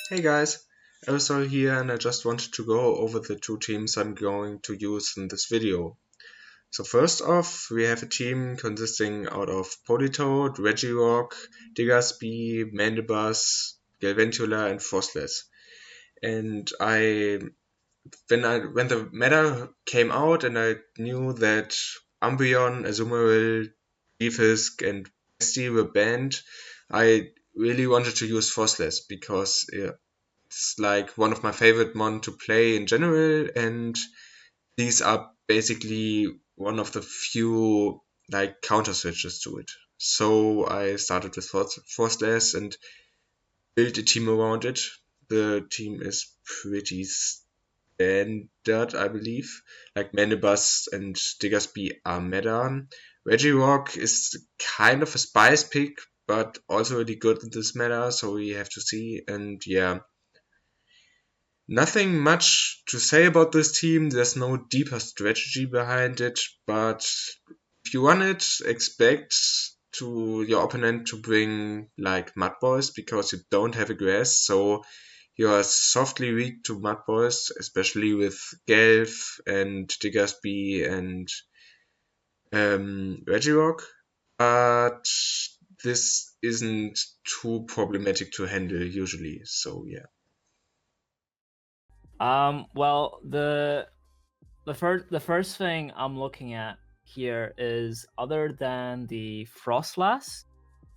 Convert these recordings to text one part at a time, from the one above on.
Hey guys, Aerosol here, and I just wanted to go over the two teams I'm going to use in this video. So first off, we have a team consisting out of Politoad, Regirock, Diggersby, Mandibuzz, Galvantula, and Frostless. And when the meta came out and I knew that Umbreon, Azumarill, Defisk, and Bestie were banned, I really wanted to use Frostless because it's like one of my favorite mon to play in general, and these are basically one of the few like counter switches to it. So I started with Frostless and built a team around it. The team is pretty standard, I believe. Like Manibus and Diggersby are meta. Regirock is kind of a spice pick, but also really good in this meta, so we have to see. And yeah, nothing much to say about this team. There's no deeper strategy behind it, but if you run it, expect to your opponent to bring like Mud Boys because you don't have a grass, so you are softly weak to Mud Boys, especially with Gelf and Diggersby and Regirock. But this isn't too problematic to handle usually, so yeah. Well, the first thing I'm looking at here is, other than the Frostlass,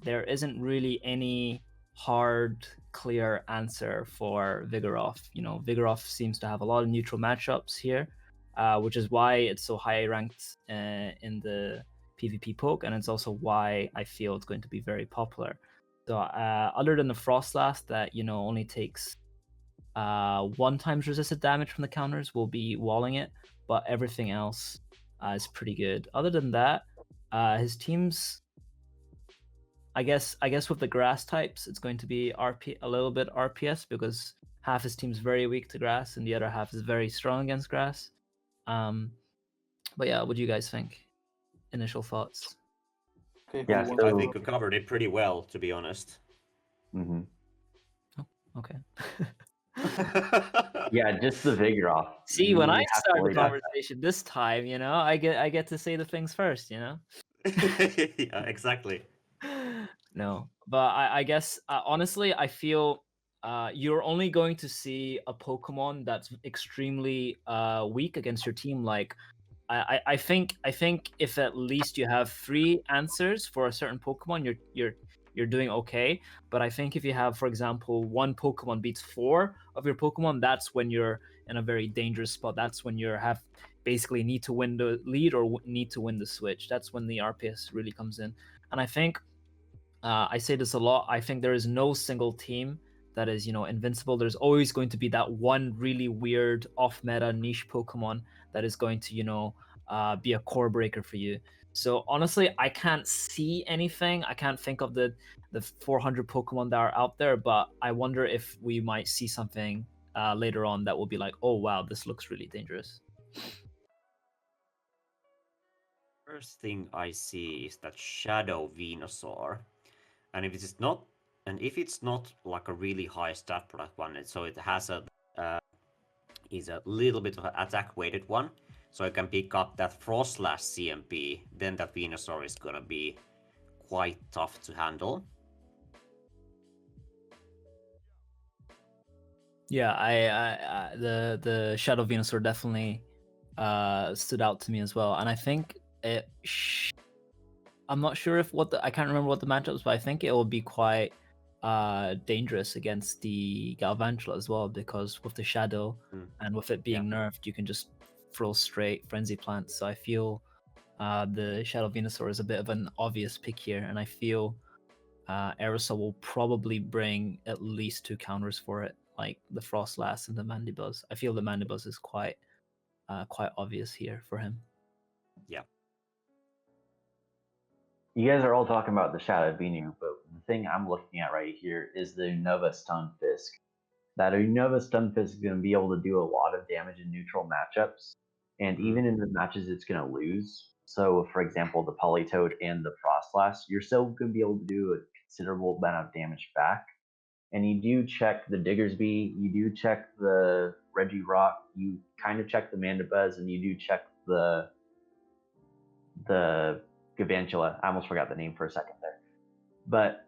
there isn't really any hard, clear answer for Vigoroth. Vigoroth seems to have a lot of neutral matchups here, which is why it's so high ranked in the PvP poke, and it's also why I feel it's going to be very popular. So, other than the Frostlass that only takes 1 times resisted damage from the counters, will be walling it, but everything else is pretty good. Other than that, his team's, I guess with the grass types, it's going to be a little bit RPS, because half his team's very weak to grass and the other half is very strong against grass. But yeah, what do you guys think? Initial thoughts? Okay, Yeah, who so- wants I think you covered it pretty well, to be honest. hmm Okay. Yeah, just the Vigoroth. See, when I You have to start the worry about that. conversation this time, I get to say the things first, Yeah, exactly. No, but I guess honestly, I feel you're only going to see a Pokemon that's extremely weak against your team. Like, I think if at least you have 3 answers for a certain Pokemon, you're doing okay. But I think if you have, for example, 1 Pokemon beats 4 of your Pokemon, that's when you're in a very dangerous spot. That's when you basically need to win the lead or need to win the switch. That's when the RPS really comes in. And I think I say this a lot. I think there is no single team that is, invincible. There's always going to be that one really weird off-meta niche Pokemon that is going to, be a core breaker for you. So honestly, I can't see anything. I can't think of the 400 Pokemon that are out there, but I wonder if we might see something later on that will be like, oh wow, this looks really dangerous. First thing I see is that Shadow Venusaur, and if it's not like a really high stat product one, so it has is a little bit of an attack weighted one, so I can pick up that Frostlash CMP, then that Venusaur is gonna be quite tough to handle. Yeah, I the Shadow Venusaur definitely stood out to me as well, and I think I'm not sure I can't remember what the matchup was, but I think it will be quite dangerous against the Galvantula as well, because with the Shadow and with it being nerfed, you can just throw straight Frenzy Plants. So I feel the Shadow Venusaur is a bit of an obvious pick here, and I feel Aerosol will probably bring at least 2 counters for it, like the Frostlass and the Mandibuzz. I feel the Mandibuzz is quite obvious here for him. Yeah. You guys are all talking about the Shadow Venu, but the thing I'm looking at right here is the Unova Stunfisk. That Unova Stunfisk is going to be able to do a lot of damage in neutral matchups, and even in the matches it's going to lose. So, for example, the Politoad and the Frostlass, you're still going to be able to do a considerable amount of damage back. and you do check the Diggersby, you do check the Regirock, you kind of check the Mandibuzz, and you do check the Gavantula. I almost forgot the name for a second there. But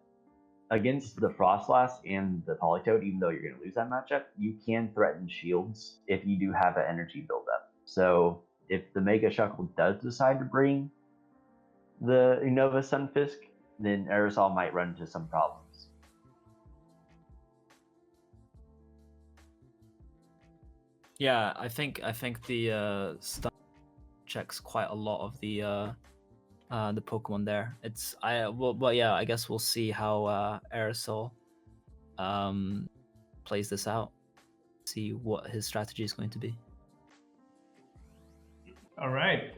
against the Frostlass and the Politoed, even though you're going to lose that matchup, you can threaten shields if you do have an energy buildup. So if the Mega Shuckle does decide to bring the Unova Stunfisk, then Aerosol might run into some problems. Yeah, I think the stun checks quite a lot of the Pokemon there. But yeah, I guess we'll see how Aerosol plays this out. See what his strategy is going to be. All right.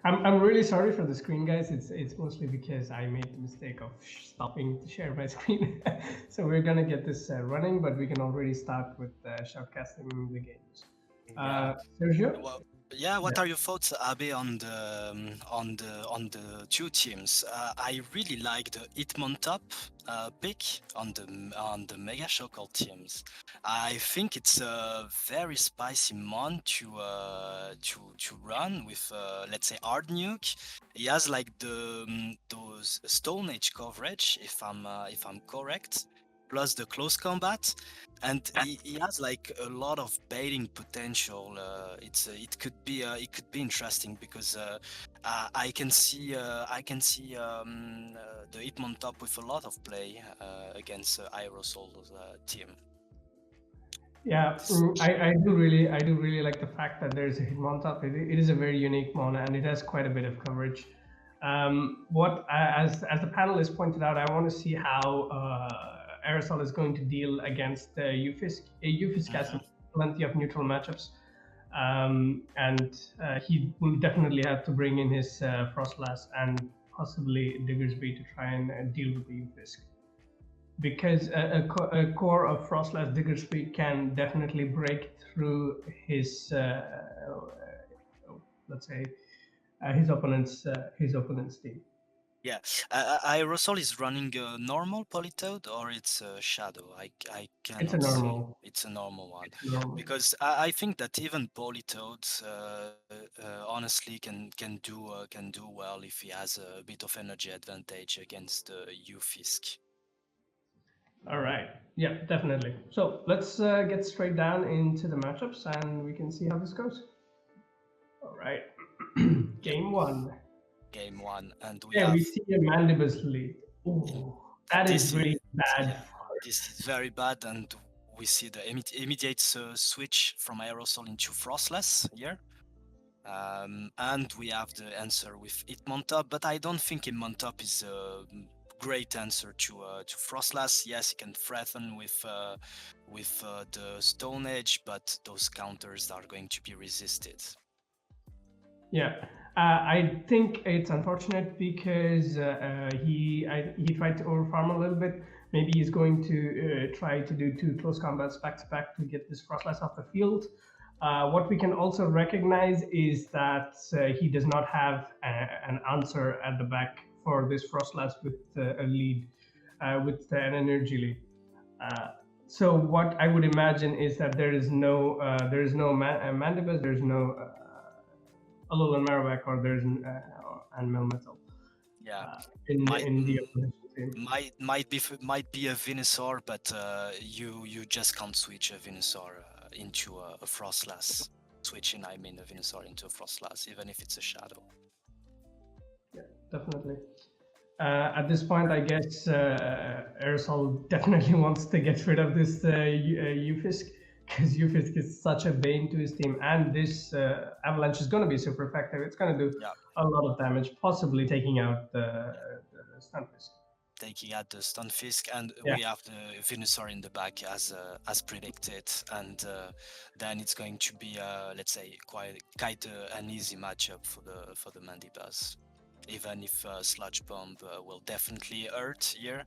I'm really sorry for the screen, guys. It's mostly because I made the mistake of stopping to share my screen. So we're gonna get this running, but we can already start with shoutcasting the games. Sergio? Well, yeah, what are your thoughts, Abe, on the two teams? I really like the Hitmontop pick on the Mega Shockle teams. I think it's a very spicy mon to run with, let's say, Hard Nuke. He has like those Stone Age coverage, if I'm correct, plus the close combat, and he has like a lot of baiting potential. It could be interesting because I can see the Hitmontop with a lot of play against Aerosol's team. Yeah, I do really like the fact that there's a Hitmontop. It is a very unique mon, and it has quite a bit of coverage. As the panelists pointed out, I want to see how Aerosol is going to deal against Ufisk. Ufisk has plenty of neutral matchups, and he will definitely have to bring in his Frostlass and possibly Diggersby to try and deal with the Ufisk. Because a core of Frostlass Diggersby can definitely break through his, let's say, his opponent's team. Yeah, Aerosol is running a normal Politoed or it's a Shadow. I cannot It's a normal. see. It's a normal one. It's normal. Because I think that even Politoed honestly can do well if he has a bit of energy advantage against Ufisk. All right. Yeah, definitely. So let's get straight down into the matchups and we can see how this goes. All right. Game one. Game one, and we see a Mandibuzz lead. Ooh, that is really bad. Yeah, this is very bad, and we see the immediate switch from Aerosol into Frostless here. And we have the answer with Hitmontop, but I don't think Hitmontop is a great answer to Frostlass. Yes, he can threaten with the Stone Edge, but those counters are going to be resisted. Yeah, I think it's unfortunate because he tried to overfarm a little bit. Maybe he's going to try to do 2 close combats back to back to get this Frostlass off the field. What we can also recognize is that he does not have an answer at the back for this Frostlass with a lead, with an energy lead. So what I would imagine is that there is no Mandibuzz, there's no Alolan Marowak, or there's and Melmetal. Yeah, in the opposition team. Might be a Venusaur, but you just can't switch a Venusaur into a Frostlass. Switching, I mean, a Venusaur into a Frostlass, even if it's a Shadow. Yeah, definitely. At this point, I guess Aerosol definitely wants to get rid of this Ufisk, because Ufisk is such a bane to his team, and this Avalanche is going to be super effective. It's going to do a lot of damage, possibly taking out the Stunfisk. Taking out the Stunfisk, and we have the Venusaur in the back as predicted, and then it's going to be let's say quite an easy matchup for the Mandibuzz. Even if Sludge Bomb will definitely hurt here,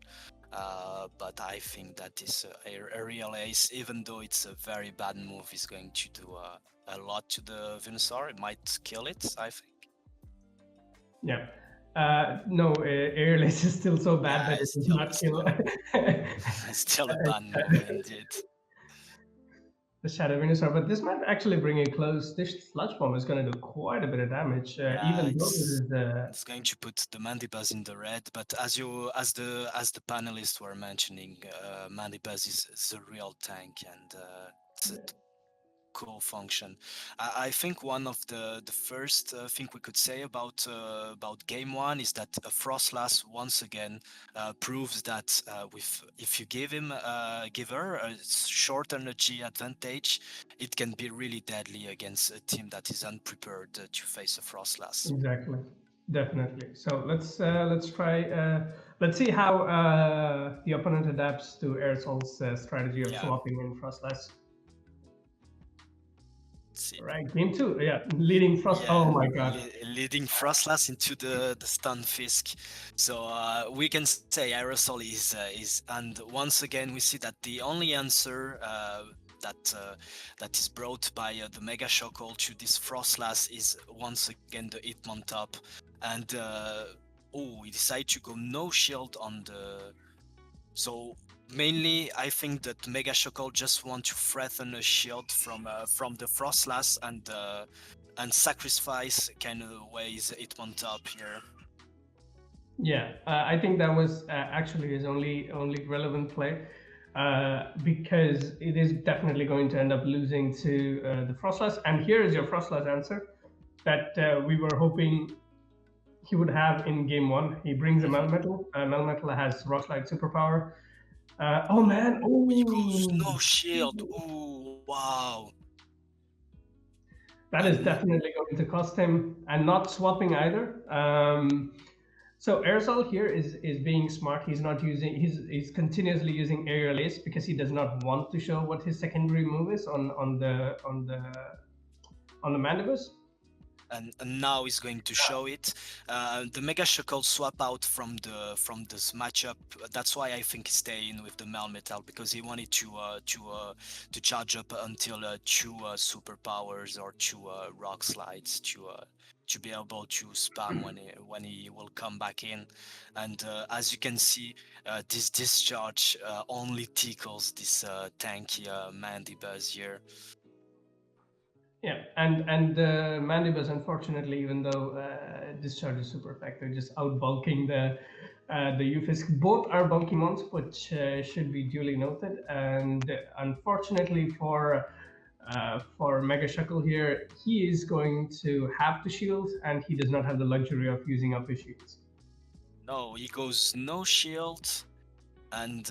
but I think that this aerial ace, even though it's a very bad move, is going to do a lot to the Venusaur. It might kill it, I think. Yeah. No, Airless is still so bad Yeah, that it it's does still, not it's kill. still, it's still a bad move indeed. The Shadow Venusaur, but this might actually bring it close. This Sludge Bomb is going to do quite a bit of damage, Yeah, even though this is it's going to put the Mandibuzz in the red. But as the panelists were mentioning, Mandibuzz is a real tank, and it's a cool function. I think one of the first thing we could say about game one is that Frostlass once again proves that with if you give her a short energy advantage, it can be really deadly against a team that is unprepared to face a Frostlass. exactly, definitely. So let's try. Let's see how the opponent adapts to Aerosol's strategy of Yeah. swapping in Frostlass. See. Right, game two. Yeah, leading Frost. Yeah, Oh my god. leading Frostlass into the Stunfisk. So we can say Aerosol is, and once again we see that the only answer that is brought by the Mega Shockle to this Frostlass is once again the Hitmontop, and we decide to go no shield on the. So mainly, I think that Mega Shockle just want to threaten a shield from the Frostlass and sacrifice kind of ways Hitmontop here. Yeah, I think that was actually his only relevant play, because it is definitely going to end up losing to the Frostlass. And here is your Frostlass answer that we were hoping he would have in game one. He brings a Melmetal. Melmetal has Rockslide superpower. Oh man! Oh, He goes no shield. Oh wow! that is definitely going to cost him, and not swapping either. So Aerosol here is being smart. He's not using. He's continuously using Aerial Ace because he does not want to show what his secondary move is on the Mandibus. And now he's going to show it. The Mega Shockle swap out from this matchup. That's why I think he's staying with the Melmetal, because he wanted to charge up until two superpowers or two rock slides to be able to spam when he will come back in. And as you can see, this discharge only tickles this tanky Mandibuzz here. Yeah, and the Mandibus, unfortunately, even though discharge is super effective, just outbulking the Ufisk. Both are bulky mons, which should be duly noted. And unfortunately for Mega Shuckle here, he is going to have to shield, and he does not have the luxury of using up his shields. No, he goes no shield, and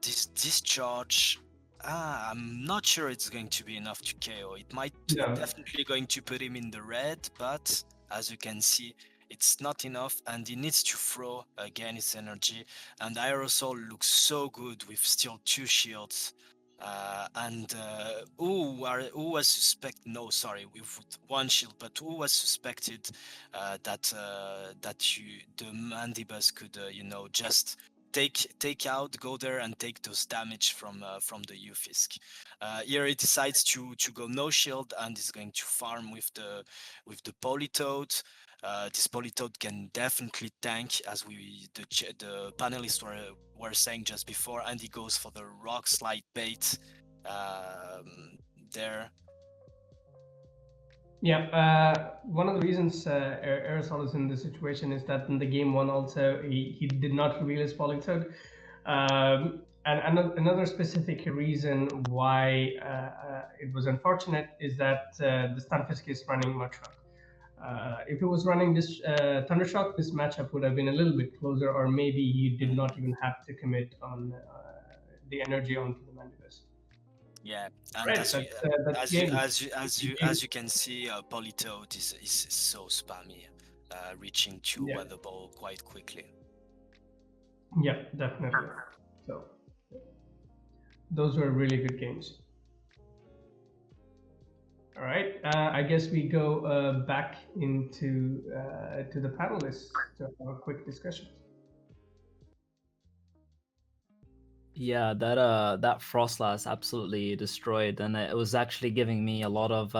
this discharge. I'm not sure it's going to be enough to KO. It might definitely going to put him in the red, but as you can see, it's not enough, and he needs to throw again his energy. And Aerosol looks so good with still two shields. Who was suspect? No, sorry, with one shield, but who was suspected that the Mandibus could just take out, go there and take those damage from the Ufisk. Here he decides to go no shield and is going to farm with the Politoad. This Politoad can definitely tank, as the panelists were saying just before, and he goes for the rock slide bait there. Yeah, one of the reasons Aerosol is in this situation is that in the game one also he did not reveal his Politoad. And another specific reason why it was unfortunate is that the Stunfisk is running Mudshot. If it was running this Thundershock, this matchup would have been a little bit closer, or maybe he did not even have to commit on the energy onto the Mandibus. Yeah, and Right, as you can see, Politoad is so spammy, reaching to Weather Ball quite quickly. Yeah, definitely. So those were really good games. All right, I guess we go back into to the panelists to have a quick discussion. Yeah, that Frostlass absolutely destroyed, and it was actually giving me a lot of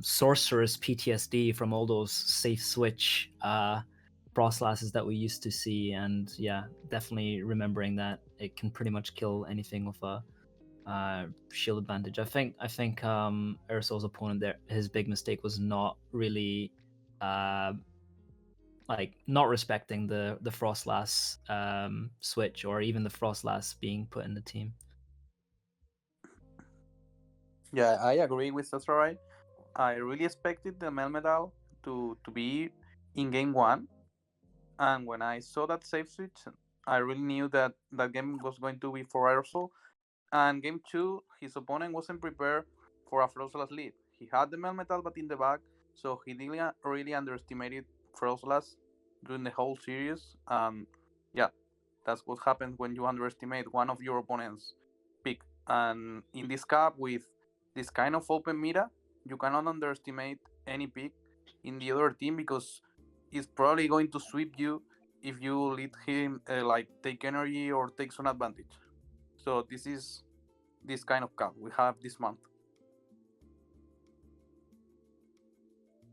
sorceress PTSD from all those safe switch Frostlasses that we used to see, and yeah, definitely remembering that it can pretty much kill anything with a shield advantage. I think Aerosol's opponent there, his big mistake was not really like not respecting the Frostlass switch, or even the Frostlass being put in the team. Yeah, I agree with Azaray. I really expected the Melmetal to be in game 1, and when I saw that save switch, I really knew that that game was going to be for Aerosol. And game 2, his opponent wasn't prepared for a Frostlass lead. He had the Melmetal but in the back, so he didn't really underestimated Frostlass during the whole series. Yeah, that's what happens when you underestimate one of your opponent's pick. And in this cup, with this kind of open meta, you cannot underestimate any pick in the other team, because it's probably going to sweep you if you let him like take energy or take some advantage. So this is this kind of cup we have this month.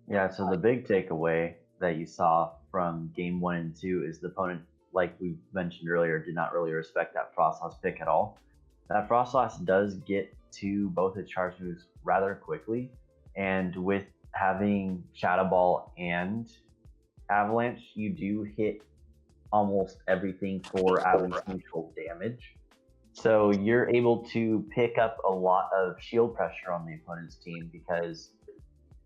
Yeah, so the big takeaway that you saw from game 1 and 2 is the opponent, like we mentioned earlier, did not really respect that Frostlass pick at all. That Frostlass does get to both its charge moves rather quickly, and with having Shadow Ball and Avalanche, you do hit almost everything for at least neutral damage. So you're able to pick up a lot of shield pressure on the opponent's team, because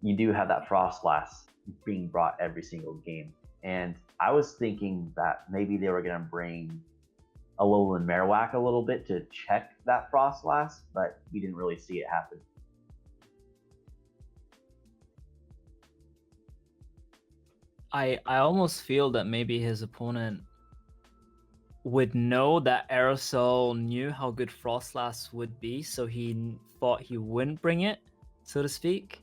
you do have that Frostlass being brought every single game. And I was thinking that maybe they were going to bring Alolan Marowak a little bit to check that Frostlass, but we didn't really see it happen. I almost feel that maybe his opponent would know that Aerosol knew how good Frostlass would be, so he thought he wouldn't bring it, so to speak.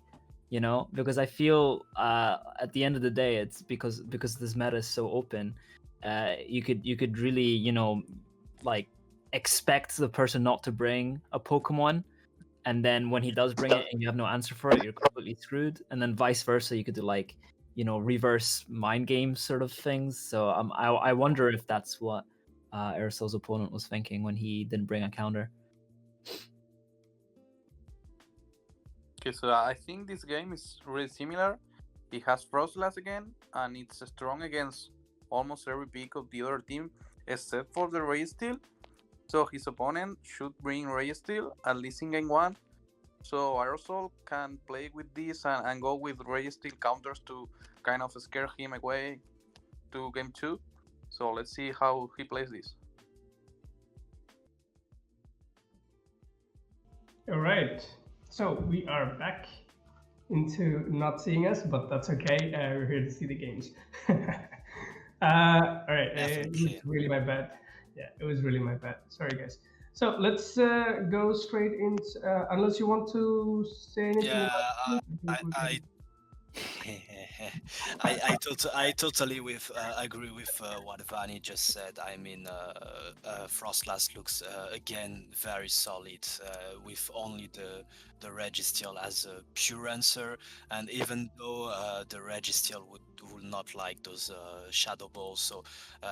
You know, because I feel at the end of the day, it's because this meta is so open. You could really, you know, like expect the person not to bring a Pokemon, and then when he does bring it and you have no answer for it, you're completely screwed. And then vice versa, you could do like, you know, reverse mind game sort of things. So I wonder if that's what Aerosol's opponent was thinking when he didn't bring a counter. Okay, so I think this game is really similar. It has Frostlass again, and it's strong against almost every pick of the other team, except for the Ray Steel. So his opponent should bring Ray Steel, at least in game 1. So Aerosol can play with this and go with Ray Steel counters to kind of scare him away to game 2. So let's see how he plays this. All right. So we are back into not seeing us, but that's okay. We're here to see the games. All right. It was really my bad. Yeah, it was really my bad. Sorry, guys. So let's go straight into, unless you want to say anything. Yeah, I totally agree with what VaNNiii just said. I mean, Frostlass looks again very solid, with only the Registeel as a pure answer, and even though the Registeel would not like those shadow balls, so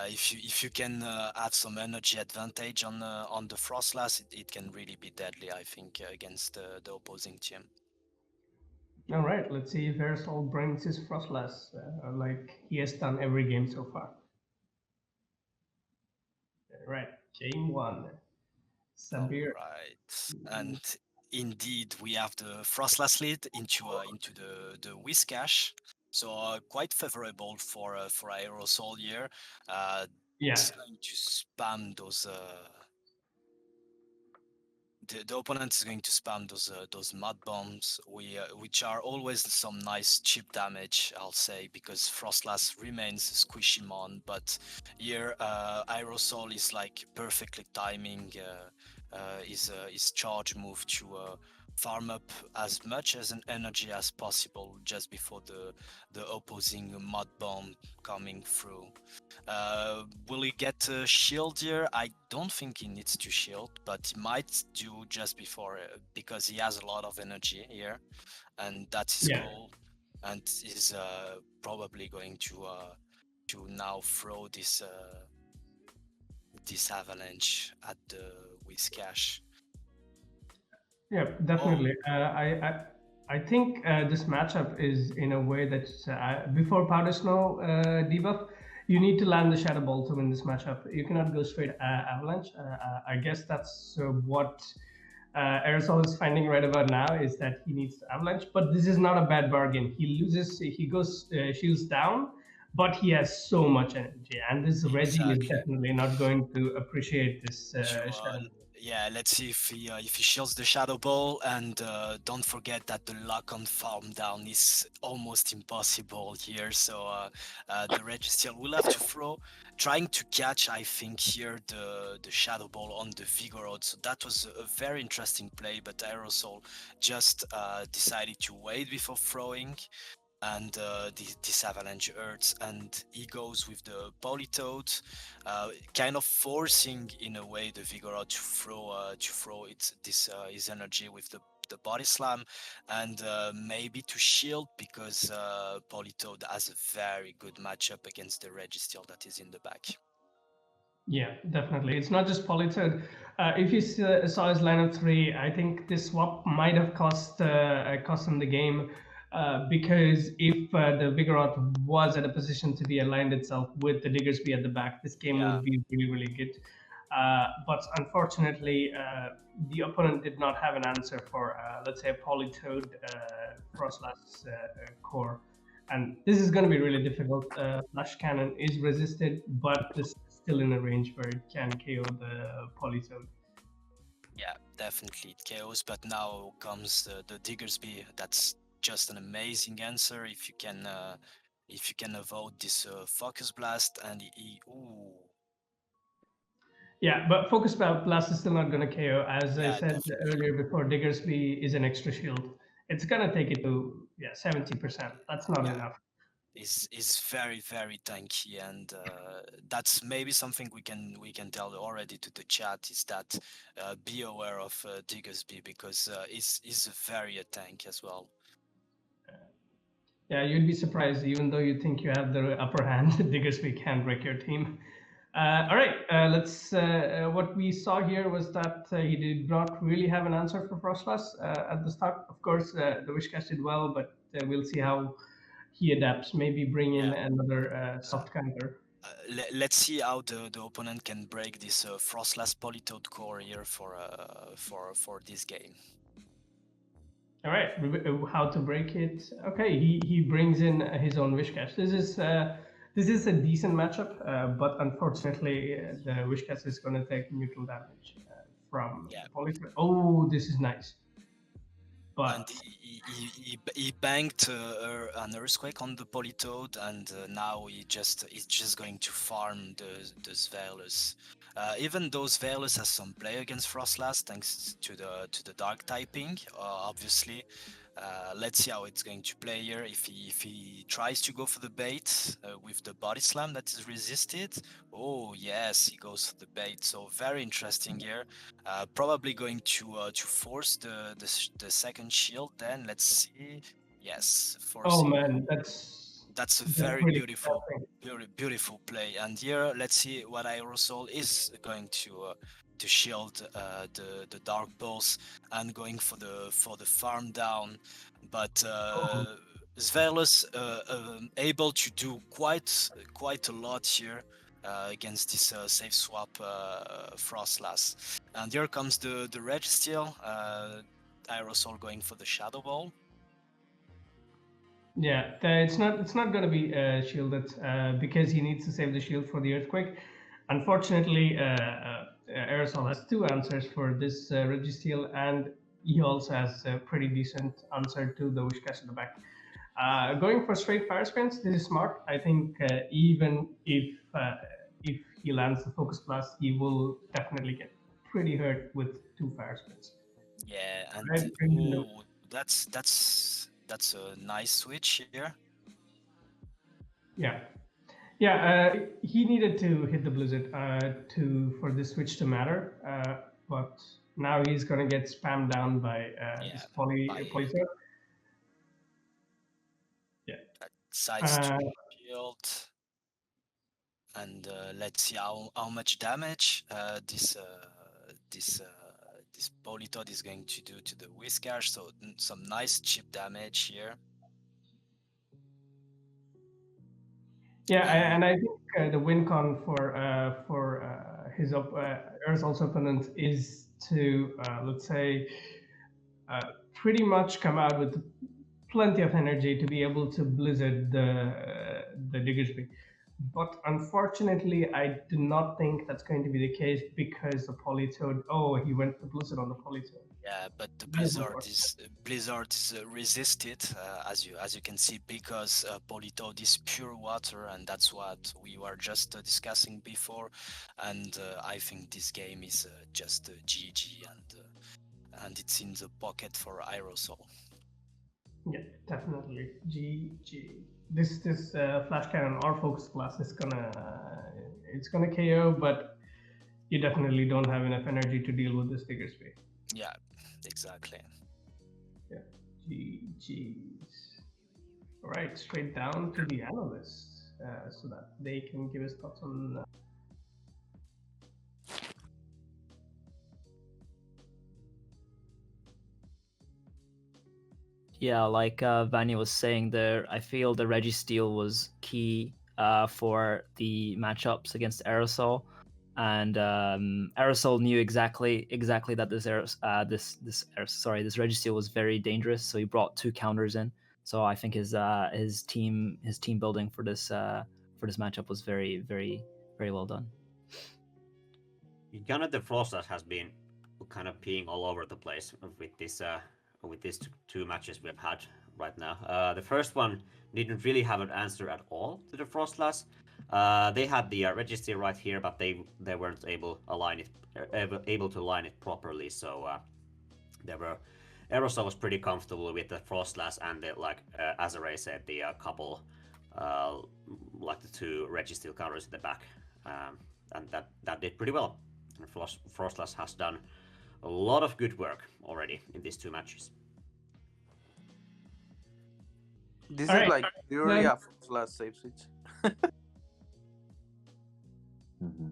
if you can add some energy advantage on the Frostlass, it can really be deadly, I think, against the opposing team. All right, let's see if Aerosol brings his Frostlass like he has done every game so far. All right, game 1. Sabir. All right, and indeed we have the Frostlass lead into the Whiscash, so quite favorable for Aerosol here. It's going to spam those. The opponent is going to spam those mud bombs, which are always some nice cheap damage, I'll say, because Frostlass remains squishy mon. But here, Aerosol is like perfectly timing his charge move to farm up as much as an energy as possible just before the opposing mud bomb coming through. Will he get a shield here? I don't think he needs to shield, but he might do just before because he has a lot of energy here, and that's his goal. And is probably going to now throw this this avalanche at the Whiscash. Yeah, definitely. I think this matchup is in a way that before Powder Snow debuff, you need to land the Shadow Ball to win this matchup. You cannot go straight Avalanche. I guess that's what Aerosol is finding right about now, is that he needs to Avalanche. But this is not a bad bargain. He goes shields down, but he has so much energy, and this Reggie is definitely not going to appreciate this Shadow Ball. Yeah, let's see if he shields the Shadow Ball, and don't forget that the lock on farm down is almost impossible here. So the Registeel will have to throw, trying to catch, I think, here the Shadow Ball on the Vigoroth. So that was a very interesting play, but Aerosol just decided to wait before throwing. And this avalanche hurts, and he goes with the Politoed, kind of forcing in a way the Vigoroth to throw his energy with the body slam, and maybe to shield, because Politoed has a very good matchup against the Registeel that is in the back. Yeah, definitely. It's not just Politoed. If you saw his lineup 3, I think this swap might have cost him the game. Because if the Vigoroth was at a position to be aligned itself with the Diggersby at the back, this game would be really, really good. But unfortunately, the opponent did not have an answer for, let's say, a Politoed Frostlass core. And this is going to be really difficult. Flash Cannon is resisted, but this is still in a range where it can KO the Politoed. Yeah, definitely it KOs, but now comes the Diggersby. That's just an amazing answer if you can avoid this Focus Blast, and ooh. Yeah, but Focus Blast is still not going to KO. As I said earlier before, Diggersby is an extra shield. It's going to take it to 70%. That's not enough. Is very, very tanky, and that's maybe something we can tell already to the chat, is that be aware of Diggersby, because is very a tank as well. Yeah, you'd be surprised, even though you think you have the upper hand, Diggersby can break your team. All right, let's. What we saw here was that he did not really have an answer for Frostlass at the start. Of course, the Wishcast did well, but we'll see how he adapts. Maybe bring in another soft counter. Let's see how the opponent can break this Frostlass Politoed core here for this game. All right, how to break it? Okay, he brings in his own Wishcast. This is a decent matchup, but unfortunately, the Wishcast is going to take neutral damage from Politoed. Oh, this is nice. But and he banked an Earthquake on the Politoed, and now he's just going to farm the Sveilus. Even though Sveilus has some play against Frostlass thanks to the dark typing, obviously. Let's see how it's going to play here. If he tries to go for the bait with the body slam that is resisted, oh yes, he goes for the bait. So very interesting here. Probably going to force the second shield. Then let's see. Yes, forcing. Oh man, that's a very beautiful play. And here, let's see what Aerosol is going to shield the Dark Pulse and going for the farm down. But Sveilus able to do quite a lot here against this safe swap Frostlass. And here comes the Registeel. Aerosol going for the Shadow Ball. Yeah, it's not going to be shielded because he needs to save the shield for the Earthquake. Unfortunately, Aerosol has two answers for this Registeel, and he also has a pretty decent answer to the Wishcast in the back. Going for straight Fire Spins, this is smart. I think even if he lands the Focus Blast, he will definitely get pretty hurt with two Fire Spins. Yeah, and Right, and, ooh, that's a nice switch here. yeah. Yeah, he needed to hit the blizzard for this switch to matter, but now he's gonna get spammed down by Yeah, this by polyzone. Yeah. decides to shield, and let's see how much damage this Politoad is going to do to the Whiskash. So some nice chip damage here. Yeah, and I think the win con for his Aerosol's opponent is to let's say pretty much come out with plenty of energy to be able to blizzard the Diggersby. But unfortunately, I do not think that's going to be the case because the Politoad. Oh, he went to blizzard on the Politoad. Yeah, but the That is Blizzard is resisted, as you can see, because Politoad is pure water, and that's what we were just discussing before. And I think this game is just GG, and it's in the pocket for Aerosol. Yeah, definitely. GG. This flash cannon or focus blast is it's gonna KO, but you definitely don't have enough energy to deal with this Diggersby. Yeah, exactly. Yeah, GG's. All right, straight down to the analysts so that they can give us thoughts on. Yeah, like VaNNiii was saying there, I feel the Registeel was key for the matchups against Aerosol, and Aerosol knew exactly that this Registeel was very dangerous, so he brought 2 counters in. So I think his team building for this matchup was very well done. Jonathan Frostlass has been kind of peeing all over the place with these 2 matches we've had right now. The first one didn't really have an answer at all to the Frostlass. They had the Registeel right here, but they weren't able to align it properly. So Aerosol was pretty comfortable with the Frostlass and like Azaray said, the couple like the 2 Registeel counters in the back, and that did pretty well. And Frostlass has done a lot of good work already in these 2 matches. This All is right. like purely a last save switch. Mm-hmm.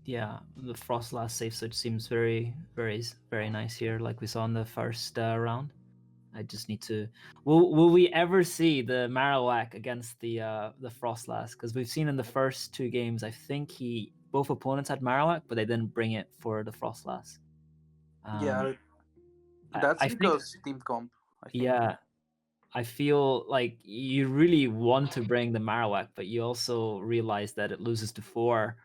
Yeah, the Frostlass safe switch seems very nice here, like we saw in the first round. I just need to. Will we ever see the Marowak against the Frostlass? Because we've seen in the first 2 games, I think both opponents had Marowak, but they didn't bring it for the Frostlass. Yeah, that's because team comp. I think. Yeah, I feel like you really want to bring the Marowak, but you also realize that it loses to 4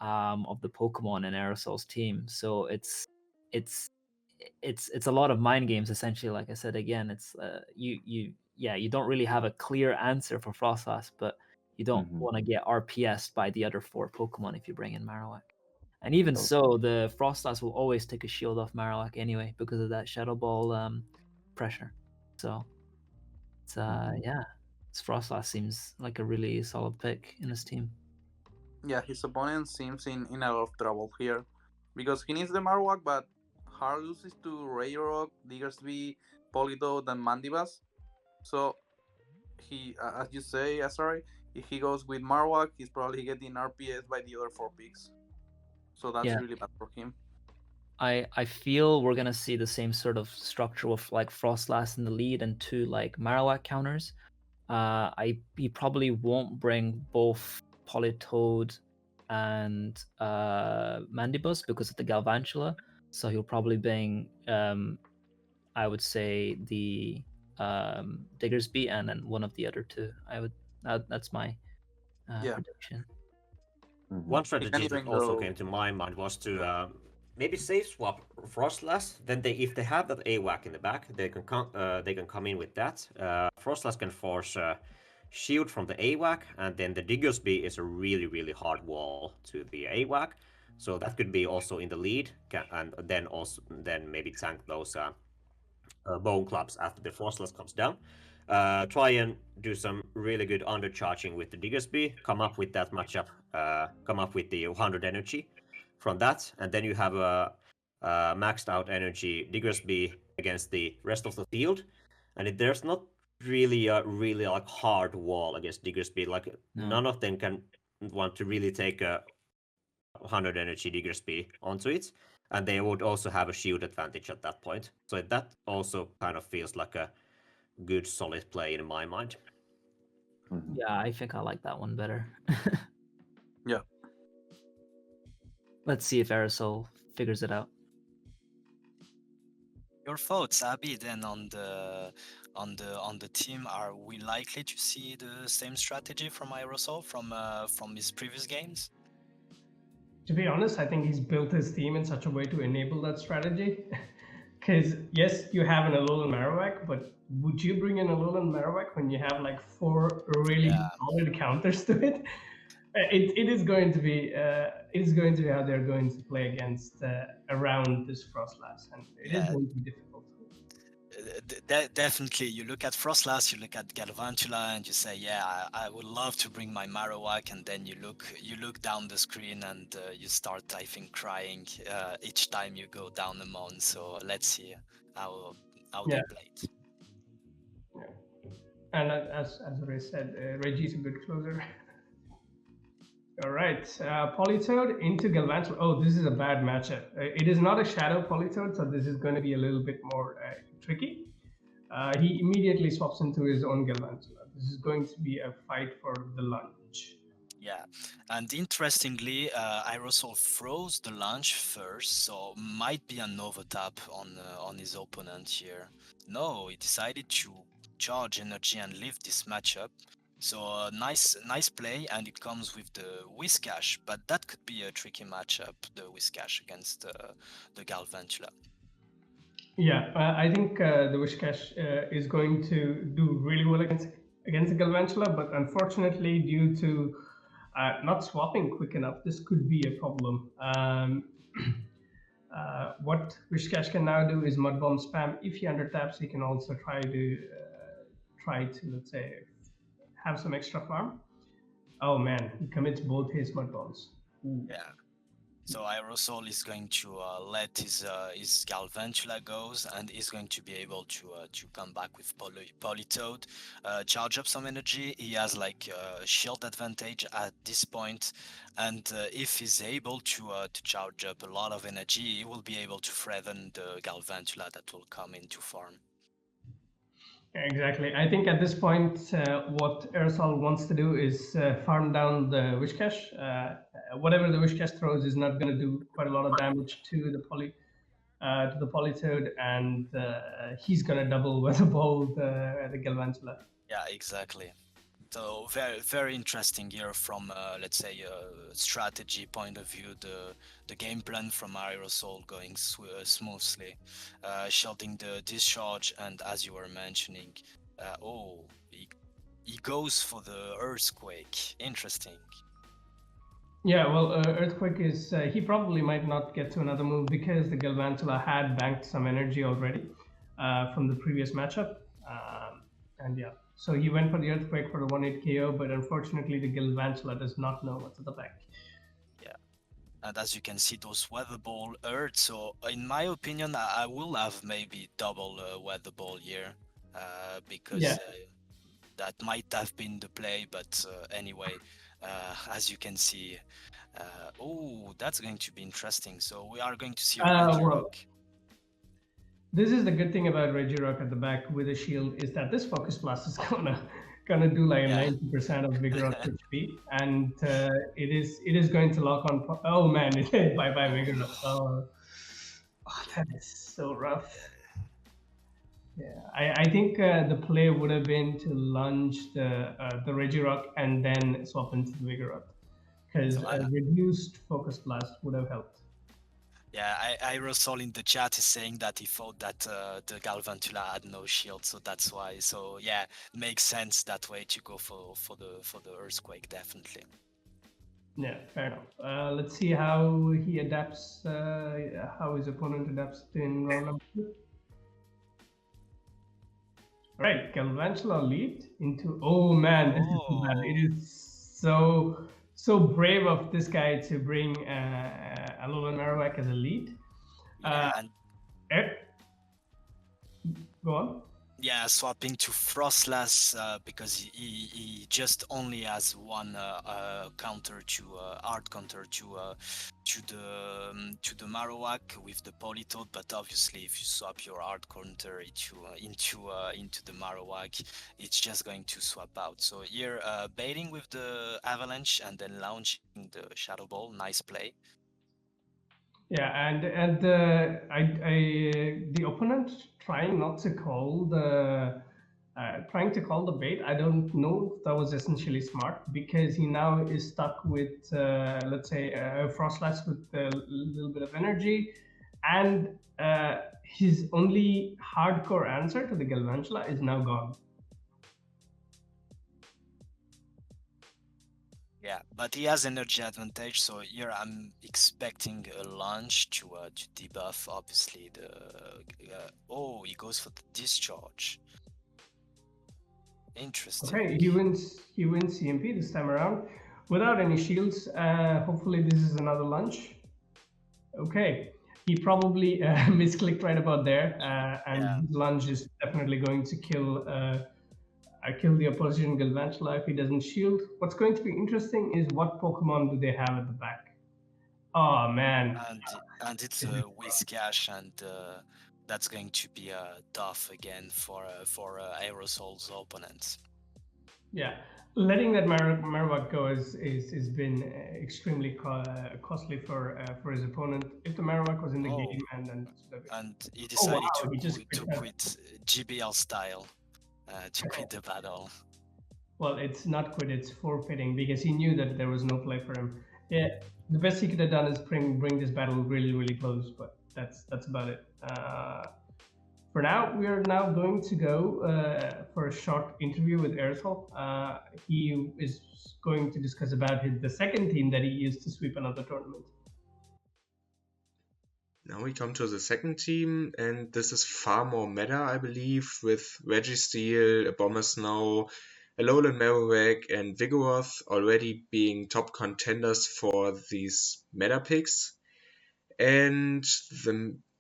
of the Pokemon in Aerosol's team. So it's a lot of mind games essentially. Like I said again, it's you don't really have a clear answer for Frostlass, but you don't want to get RPS'd by the other 4 Pokemon if you bring in Marowak. And even so, the Frostlass will always take a shield off Marowak anyway because of that Shadow Ball pressure. So it's Frostlass seems like a really solid pick in his team. Yeah, his opponent seems in a lot of trouble here because he needs the Marowak, but hard loses to Rayorok, Diggersby, Politoad, and Mandibas. So he, as you say, Azaray, if he goes with Marowak, he's probably getting RPS by the other 4 picks. So that's really bad for him. I feel we're gonna see the same sort of structure with like Frostlass in the lead and 2 like Marowak counters. He probably won't bring both Politoad and Mandibus because of the Galvantula. So he'll probably bring I would say the Diggersby and then one of the other 2. That's my prediction. One strategy that also came to my mind was to maybe safe swap Frostlass. Then if they have that AWAC in the back, they can come in with that. Frostlass can force shield from the AWAC, and then the Diggersby is a really hard wall to the AWAC. So that could be also in the lead, and then maybe tank those bone clubs after the Frostless comes down. Try and do some really good undercharging with the Diggersby, come up with that matchup, come up with the 100 energy from that, and then you have a maxed out energy Diggersby against the rest of the field, and there's not really a really like hard wall against Diggersby. Like none of them can want to really take a 100 energy Diggersby onto it, and they would also have a shield advantage at that point. So that also kind of feels like a good solid play in my mind. Yeah, I think I like that one better. Yeah. Let's see if Aerosol figures it out. Your thoughts, Abby, then on the team. Are we likely to see the same strategy from Aerosol from his previous games? To be honest, I think he's built his team in such a way to enable that strategy. Because yes, you have an Alolan Marowak, but would you bring in Alolan Marowak when you have like 4 really solid counters to it? It is going to be how they're going to play against around this Frostlass, and it is going to be difficult. Definitely, you look at Frostlass, you look at Galvantula, and you say, "Yeah, I would love to bring my Marowak." And then you look down the screen, and you start, I think, crying each time you go down a mon. So let's see how they play it. Yeah. And as Ray said, Reggie's a good closer. All right, Politoed into Galvantula. Oh, this is a bad matchup. It is not a Shadow Politoed, so this is going to be a little bit more tricky. He immediately swaps into his own Galvantula. This is going to be a fight for the lunch. Yeah, and interestingly, Aerosol froze the lunch first, so might be an overtap on his opponent here. No, he decided to charge energy and leave this matchup. So nice play, and it comes with the Whiscash, but that could be a tricky matchup, the Whiscash against the Galvantula. Yeah, I think the Whiscash is going to do really well against the Galvantula, but unfortunately, due to not swapping quick enough, this could be a problem. What Whiscash can now do is Mud Bomb spam. If he undertaps, he can also try to let's say have some extra farm. Oh man, he commits both his Mud Bombs. Ooh. Yeah. So Aerosol is going to let his Galvantula goes, and is going to be able to come back with Politoed, charge up some energy. He has like shield advantage at this point, and if he's able to charge up a lot of energy, he will be able to threaten the Galvantula that will come into farm. Exactly. I think at this point, what Aerosol wants to do is farm down the Whiscash. Whatever the Whiscash throws is not going to do quite a lot of damage to the Politoed, and he's going to double Weather Ball the Galvantula. Yeah, exactly. So very interesting here from let's say a strategy point of view. The game plan from Aerosol going smoothly, shielding the discharge, and as you were mentioning, he goes for the Earthquake. Interesting. Yeah, well, Earthquake is he probably might not get to another move because the Galvantula had banked some energy already from the previous matchup, and yeah. So he went for the Earthquake for the 1-8 KO, but unfortunately the Galvantula does not know what's at the back. Yeah, and as you can see, those Weather Ball Earth. So in my opinion, I will have maybe double Weather Ball here, because that might have been the play. But anyway, as you can see, that's going to be interesting. So we are going to see Regirock. This is the good thing about Regirock at the back with a shield, is that this Focus Blast is gonna do like 90% of Vigorock's HP, and it is going to lock on. Oh man, bye bye Vigorock. Oh, that is so rough. Yeah, I think the play would have been to lunge the Regirock and then swap into the Vigorock, because a reduced Focus Blast would have helped. Yeah, Aerosol in the chat is saying that he thought that the Galvantula had no shield, so that's why. So yeah, it makes sense that way to go for the Earthquake, definitely. Yeah, fair enough. Let's see how he adapts, how his opponent adapts in round number 2. Right, Galvantula lead into. Oh man, this is so bad. It is so brave of this guy to bring Alolan Marowak as a lead. Yeah, and Go on. yeah, swapping to Frostlass because he just only has one counter to hard counter to the Marowak with the Politoed, but obviously if you swap your hard counter into the Marowak, it's just going to swap out. So here baiting with the Avalanche and then launching the Shadow Ball, nice play. Yeah, and the opponent trying not to call the trying to call the bait. I don't know if that was essentially smart because he now is stuck with let's say Frostlass with a little bit of energy, and his only hardcore answer to the Galvantula is now gone. Yeah, but he has energy advantage, so here I'm expecting a launch to debuff. Obviously, oh, he goes for the discharge. Interesting. Okay, he wins CMP this time around without any shields. Hopefully, this is another lunge. Okay, he probably misclicked right about there, and his lunge is definitely going to kill the opposition Galvantula if he doesn't shield. What's going to be interesting is what Pokemon do they have at the back. Oh man! And it's a Whiscash, and that's going to be tough again for Aerosol's opponents. Yeah, letting that Marowak go is been extremely costly for his opponent. If the Marowak was in the game and he decided to quit GBL style to quit the battle. Well, it's not quit; it's forfeiting because he knew that there was no play for him. Yeah, the best he could have done is bring this battle really close, but that's about it. For now, we are now going to go for a short interview with Aerosol. He is going to discuss about the second team that he used to sweep another tournament. Now we come to the second team, and this is far more meta, I believe, with Registeel, Abomasnow, Alolan Marowak, and Vigoroth already being top contenders for these meta picks. And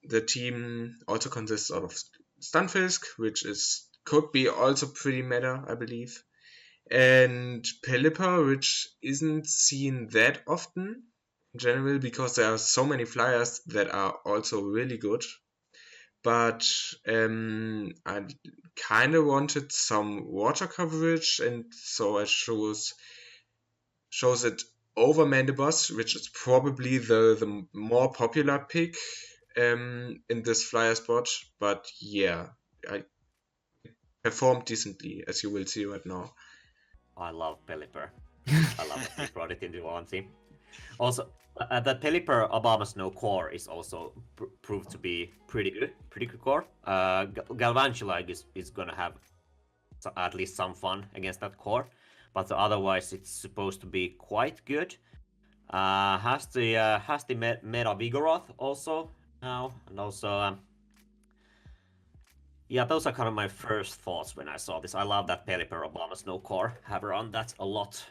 the team also consists of Stunfisk, which could be also pretty meta, I believe, and Pelipper, which isn't seen that often in general because there are so many flyers that are also really good. But I kind of wanted some water coverage, and so I chose it over Mandibuzz, which is probably the more popular pick in this flyer spot. But yeah, I performed decently, as you will see right now. I love Pelipper. I love that he brought it into one team. Also, the Pelipper Abomasnow core is also proved to be pretty good core. Galvantula is gonna have at least some fun against that core, but otherwise it's supposed to be quite good. Has the meta Vigoroth also now, and also yeah, those are kind of my first thoughts when I saw this. I love that Pelipper Abomasnow core. Have run that a lot.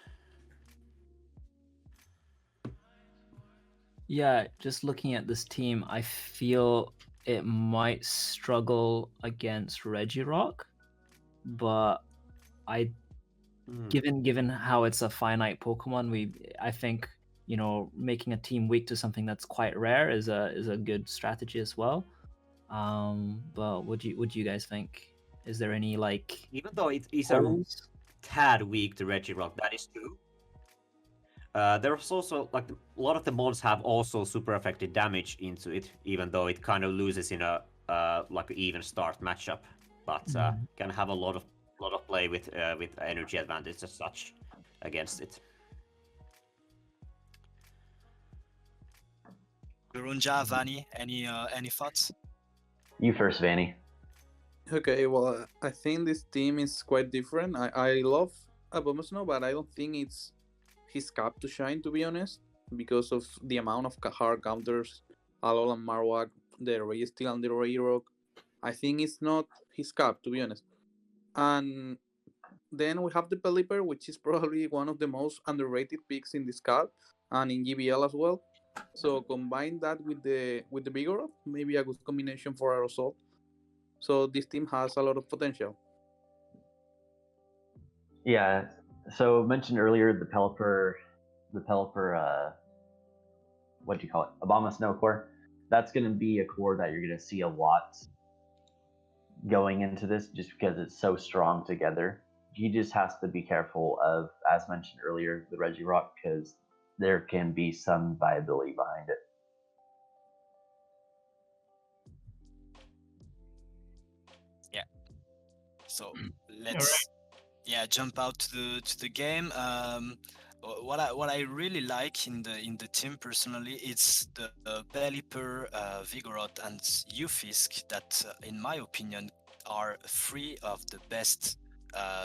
Yeah, just looking at this team, I feel it might struggle against Regirock, but given how it's a finite Pokemon, I think making a team weak to something that's quite rare is a good strategy as well. But what do you guys think? Is there any even though it is a tad weak to Regirock, that is true. There's also a lot of the mons have also super effective damage into it, even though it kind of loses in a like an even start matchup, but can have a lot of play with energy advantage as such against it. Jurunja, VaNNiii, any thoughts? You first, VaNNiii. Okay, well, I think this team is quite different. I love Abomasnow, but I don't think it's his cap to shine, to be honest, because of the amount of hard counters Alolan Marowak, the Ray Steel and the Ray Rock. I think it's not his cap, to be honest. And then we have the Pelipper, which is probably one of the most underrated picks in this card and in GBL as well. So combine that with the Vigoroth, maybe a good combination for Aerosol. So this team has a lot of potential. Yeah. So mentioned earlier the Pelipper, what do you call it? Obama Snow Core. That's going to be a core that you're going to see a lot going into this, just because it's so strong together. He just has to be careful of, as mentioned earlier, the Regirock, because there can be some viability behind it. So let's jump out to the game. What I really like in the team personally, it's the Pelipper, Vigoroth, and Ufisk that, in my opinion, are three of the best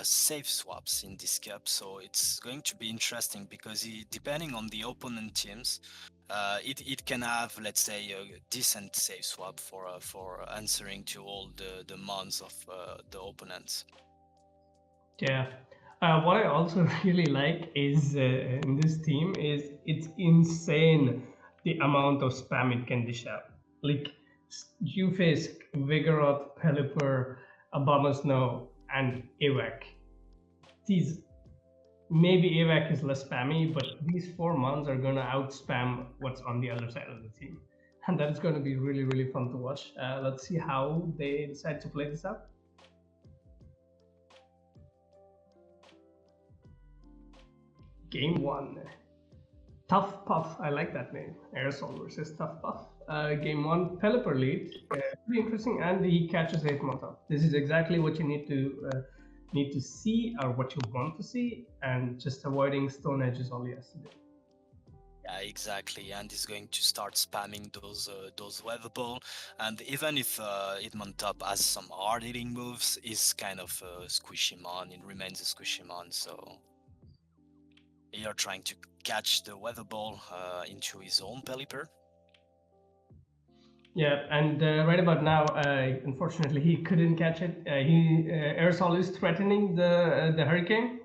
safe swaps in this cup. So it's going to be interesting because depending on the opponent teams, it can have, let's say, a decent safe swap for answering to all the mons of the opponents. Yeah. What I also really like is in this team is it's insane the amount of spam it can dish out. Like Ufisk, Vigoroth, Pelipper, Abomasnow, and Evac. These maybe Evac is less spammy, but these 4 months are gonna outspam what's on the other side of the team, and that's gonna be really really fun to watch. Let's see how they decide to play this out. Game 1. Tough Puff, I like that name. Aerosol versus Tough Puff. Game 1, Pelipper lead. Pretty interesting, and he catches 8 Montauk. This is exactly what you need to see, or what you want to see, and just avoiding Stone Edge is all he has to do. Yeah, exactly, and he's going to start spamming those Weather Ball, and even if Hitmontop has some hard-hitting moves, he's kind of a squishy mon. It remains a squishy mon, so you're trying to catch the Weather Ball into his own Pelipper. Yeah, and right about now, unfortunately, he couldn't catch it. Aerosol is threatening the Hurricane,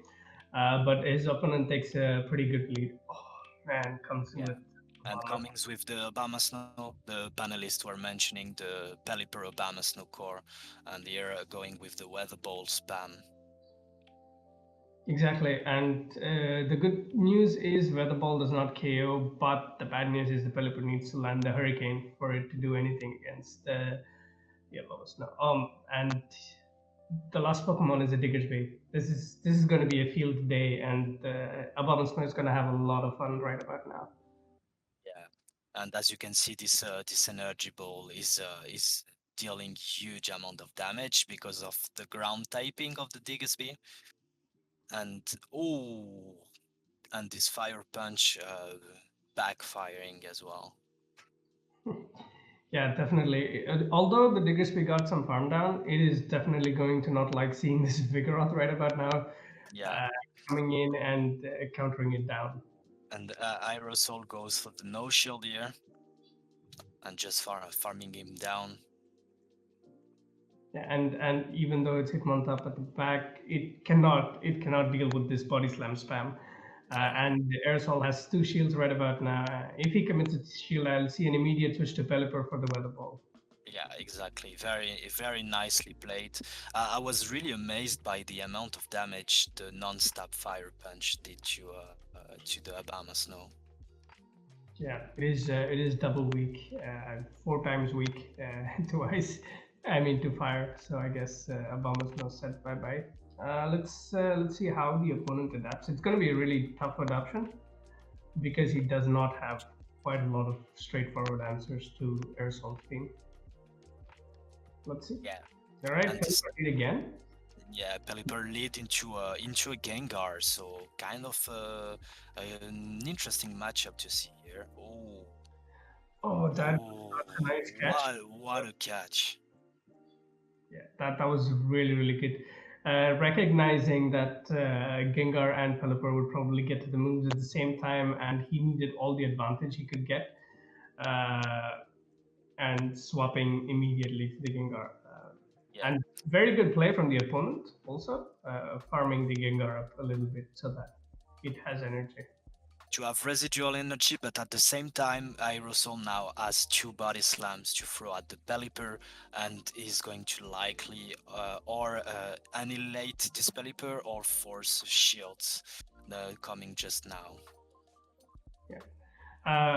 but his opponent takes a pretty good lead. Oh man, comes in with. And Cummings with the Abomasnow, the panelists were mentioning the Pelipper Abomasnow core, and they're going with the Weather Ball spam. Exactly, and the good news is Weather Ball does not KO, but the bad news is the Pelipper needs to land the Hurricane for it to do anything against the Abomasnow. And the last Pokemon is a Diggersby. This is going to be a field day, and Abomasnow is going to have a lot of fun right about now. Yeah, and as you can see, this energy ball is dealing huge amount of damage because of the ground typing of the Diggersby, and and this fire punch backfiring as well. Yeah, definitely. Although the Diggersby got some farm down, it is definitely going to not like seeing this Vigoroth right about now. Yeah. Coming in and countering it down. And Aerosol goes for the no shield here, and just farming him down. Yeah, and even though it's Hitmontop at the back, it cannot deal with this body slam spam. And Aerosol has 2 shields right about now. If he commits a shield, I'll see an immediate switch to Pelipper for the Weather Ball. Yeah, exactly. Very nicely played. I was really amazed by the amount of damage the non-stop fire punch did to the Abomasnow. Yeah, it is double weak, 4 times weak twice. I mean to fire. So I guess Abomasnow said bye bye. Let's see how the opponent adapts. It's going to be a really tough adaptation because he does not have quite a lot of straightforward answers to Aerosol's team. Let's see. Yeah. All right, Pelipper lead again. Yeah, Pelipper lead into a Gengar, so kind of an interesting matchup to see here. Oh, that's a nice catch. What a catch! Yeah, that was really really good. recognizing that Gengar and Pelipper would probably get to the moves at the same time, and he needed all the advantage he could get, and swapping immediately to the Gengar. And very good play from the opponent also, farming the Gengar up a little bit so that it has energy. To have residual energy, but at the same time, Aerosol now has 2 body slams to throw at the Pelipper, and is going to likely annihilate this Pelipper or force shields coming just now. Yeah,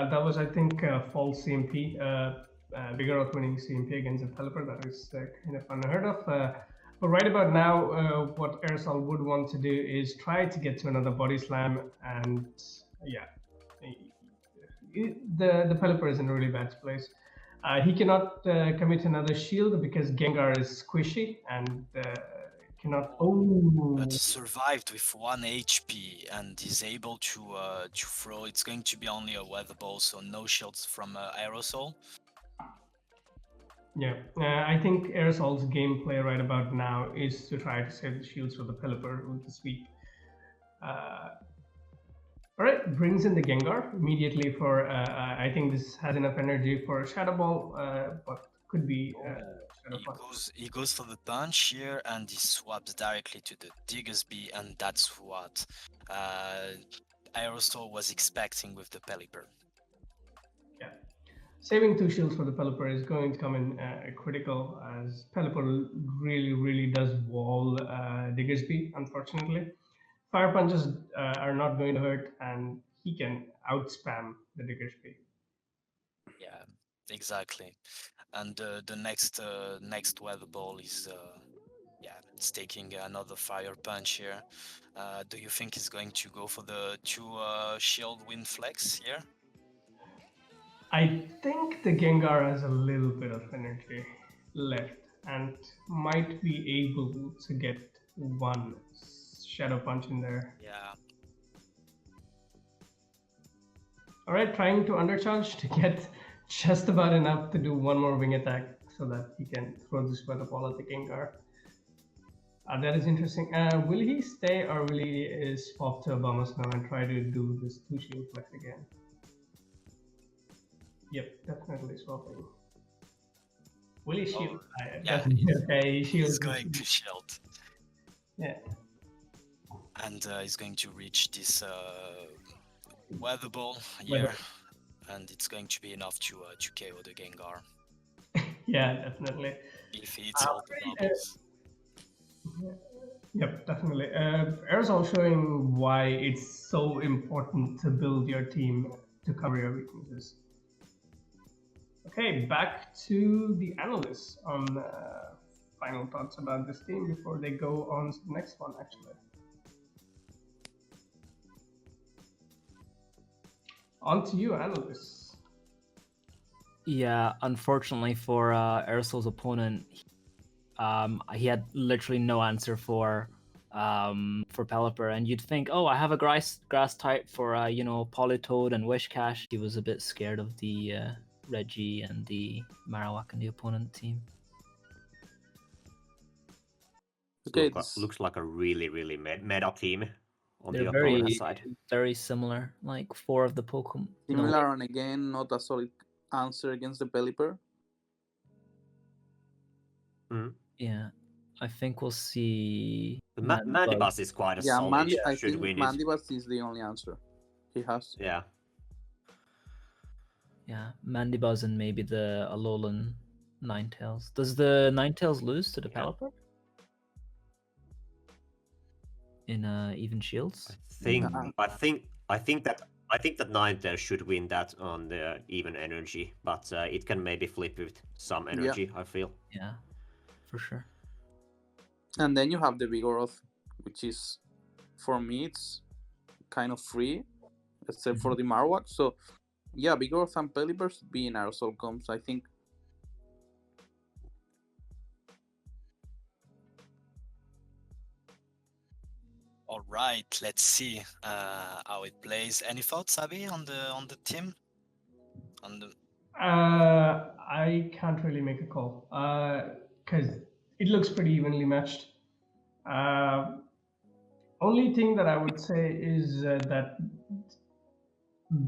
that was, I think, false CMP. Vigoroth winning CMP against a Pelipper. That is kind of unheard of. But right about now, what Aerosol would want to do is try to get to another body slam, and the Pelipper is in a really bad place. He cannot commit another shield because Gengar is squishy and cannot. But survived with 1 HP and is able to throw. It's going to be only a weather ball, so no shields from Aerosol. Yeah, I think Aerosol's gameplay right about now is to try to save the shields for the Pelipper with the sweep. Alright, brings in the Gengar immediately for, I think this has enough energy for a Shadow Ball, but could be Shadow Ball. He goes for the punch here, and he swaps directly to the Diggersby, and that's what Aerosol was expecting with the Pelipper. Yeah. Saving 2 shields for the Pelipper is going to come in critical, as Pelipper really does wall Diggersby, unfortunately. Fire punches are not going to hurt, and he can outspam the Diggersby. Yeah, exactly. And the next weather ball is it's taking another fire punch here. Do you think he's going to go for the 2 shield wind flex here? I think the Gengar has a little bit of energy left and might be able to get 1 Shadow Punch in there. Yeah. Alright, trying to undercharge to get just about enough to do 1 more wing attack so that he can throw this weather ball at the Gengar. That is interesting. Will he stay, or will he swap to a Bombus now and try to do this 2 shield flex again? Yep, definitely swapping. Will he shield? He's going to shield. Yeah. And he's going to reach this weather ball here, and it's going to be enough to KO the Gengar. Yeah, definitely. If he hits all the bubbles. Yep, definitely. Aerosol showing why it's so important to build your team to cover your weaknesses. Okay, back to the analysts on final thoughts about this team before they go on to the next one, actually. On to you, analysts. Yeah, unfortunately for Aerosol's opponent, he had literally no answer for Pelipper, and you'd think, oh, I have a grass type for Politoed and Wishcash. He was a bit scared of the Reggie and the Marowak and the opponent team. Okay, looks like a really meta team on the very opponent side. Very similar, like 4 of the Pokemon. Similar, and again, not a solid answer against the Pelipper. Yeah, I think we'll see. Mandibuzz is quite a solid. I think Mandibuzz is the only answer he has. Yeah. Yeah, Mandibuzz and maybe the Alolan Ninetales. Does the Ninetales lose to the Pelipper? In even shields? I think that Ninetales should win that on the even energy, but it can maybe flip with some energy, I feel. Yeah, for sure. And then you have the Vigoroth, which is, for me, it's kind of free, except for the Marowak. So, yeah, Vigoroth and Pelipper should be in Aerosol comps, I think. All right, let's see how it plays. Any thoughts, Abby, on the team? I can't really make a call because it looks pretty evenly matched. Uh, Only thing that I would say is that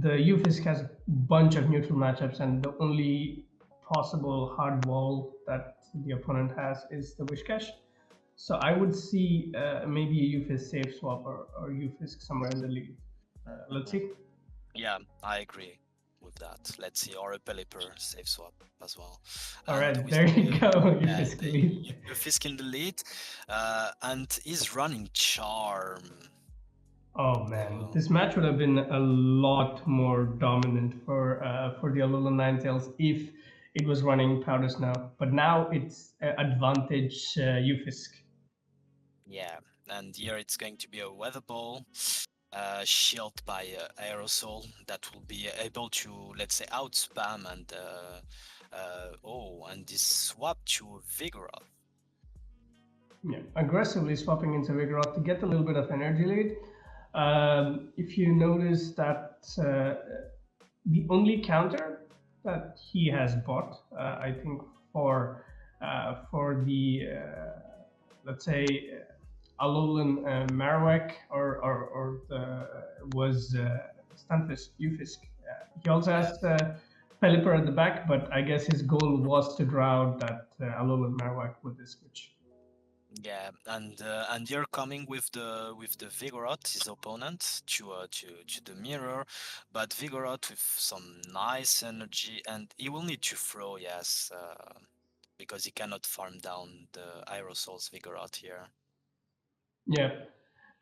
the UFISC has a bunch of neutral matchups, and the only possible hard wall that the opponent has is the Wishcash. So I would see maybe a UFISC safe swap or UFISC somewhere in the lead. Let's see. Yeah, I agree with that. Let's see, or a Pelipper safe swap as well. All And right, with there you go. yeah, UFISC lead. Fisk in the lead, and he's running Charm. Oh man, Oh. this match would have been a lot more dominant for the Alolan Ninetales if it was running Powder Snow. But now it's advantage UFISC. Yeah, and here it's going to be a Weather Ball, shield by Aerosol that will be able to, let's say, outspam and and this swap to Vigoroth. Yeah, aggressively swapping into Vigoroth to get a little bit of energy lead. If you notice that the only counter that he has bought, I think for the let's say Alolan Marowak or the was Stunfisk, Ufisk. He also has Pelipper at the back, but I guess his goal was to draw out that Alolan Marowak with this switch. Yeah, and you're coming with the Vigoroth, his opponent, to the mirror, but Vigoroth with some nice energy, and he will need to throw, yes, because he cannot farm down the Aerosol's Vigoroth here. Yeah.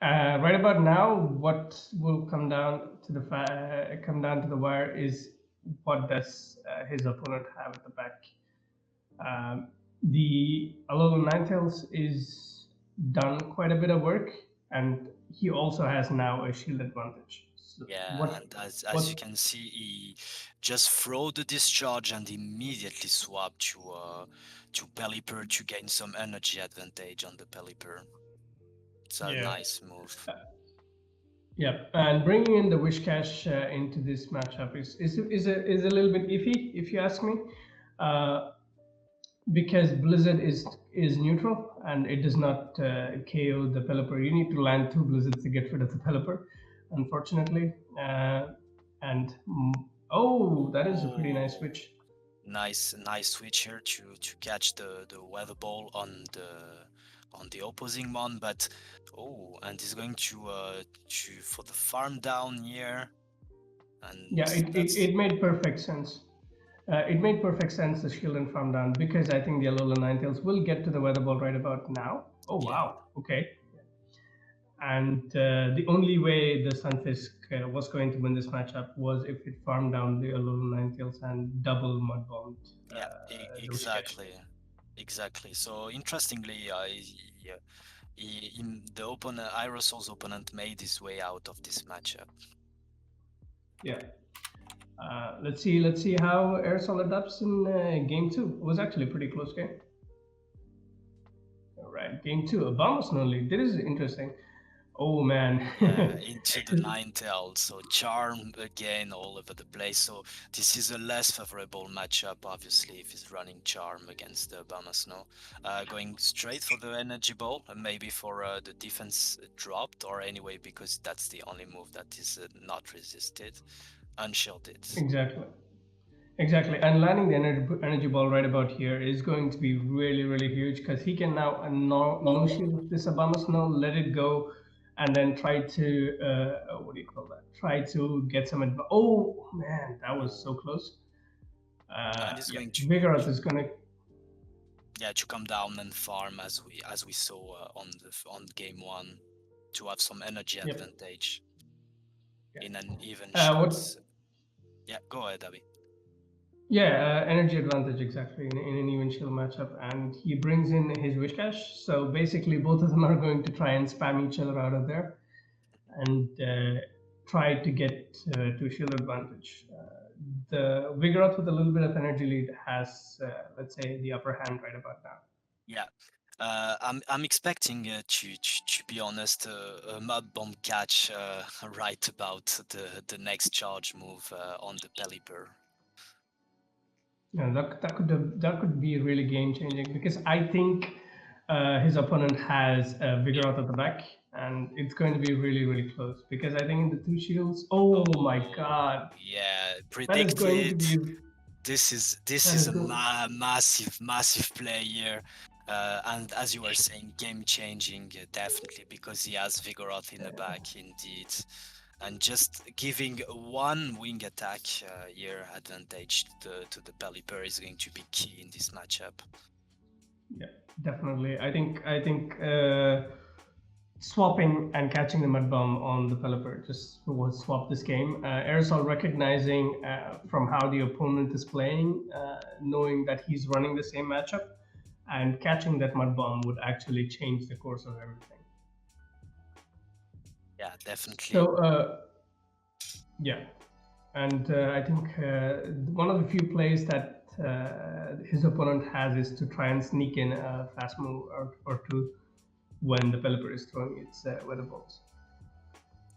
Right about now, what will come down to the wire is what does his opponent have at the back. The Alolan Ninetales is done quite a bit of work, and he also has now a shield advantage. So Yeah, and as you can see, he just throw the discharge and immediately swap to Pelipper to gain some energy advantage on the Pelipper. It's a nice move. Yeah, and bringing in the Wishcash into this matchup is a little bit iffy, if you ask me, because Blizzard is neutral and it does not KO the Pelipper. You need to land 2 Blizzards to get rid of the Pelipper, unfortunately. And oh, that is a pretty nice switch. Nice switch here to catch the Weather Ball on the opposing one, but and he's going to for the farm down here. And yeah, it made perfect sense. It made perfect sense, the shield and farm down, because I think the Alolan Ninetales will get to the Weather Ball right about now. Oh wow, okay. And the only way the Stunfisk was going to win this matchup was if it farmed down the Alolan Ninetales and double Mud Bombed. Exactly. So interestingly, the opponent, Aerosol's opponent, made his way out of this matchup. Yeah. Let's see how Aerosol adapts in game 2. It was actually a pretty close game. All right, game 2, Abomasnow lead. This is interesting. Oh man. Into the Ninetales, so Charm again all over the place. So this is a less favorable matchup, obviously, if he's running Charm against the Abomasnow. Going straight for the Energy Ball, and maybe for the defense dropped, or anyway, because that's the only move that is not resisted, unshielded. Exactly, and landing the energy ball right about here is going to be really, really huge, because he can now no shield this Abomasnow, let it go, and then try to try to get some oh man, that was so close. Vigoroth is gonna to come down and farm as we saw on game 1 to have some energy advantage in an even shot. Yeah, go ahead, Abby. Yeah, energy advantage, exactly, in an even shield matchup, and he brings in his Wishcash, so basically both of them are going to try and spam each other out of there and try to get to shield advantage. The Vigoroth with a little bit of energy lead has, let's say, the upper hand right about now. Yeah. I'm expecting to be honest, a Mud Bomb catch right about the next charge move on the Pelipper. Yeah, that could be really game changing, because I think his opponent has Vigoroth at the back, and it's going to be really, really close because I think in the 2 shields. Oh my god, Yeah, that is going to predicted. be. This is That is a good. massive play here, and as you were saying, game changing definitely because he has Vigoroth in the back indeed, and just giving one wing attack here advantage to the Pelipper is going to be key in this matchup. Yeah, definitely. I think swapping and catching the mud bomb on the Pelipper just will swap this game. Aerosol recognizing from how the opponent is playing, knowing that he's running the same matchup, and catching that mud bomb would actually change the course of everything. Yeah, definitely. So yeah, and I think one of the few plays that his opponent has is to try and sneak in a fast move or two when the Pelipper is throwing its weather balls.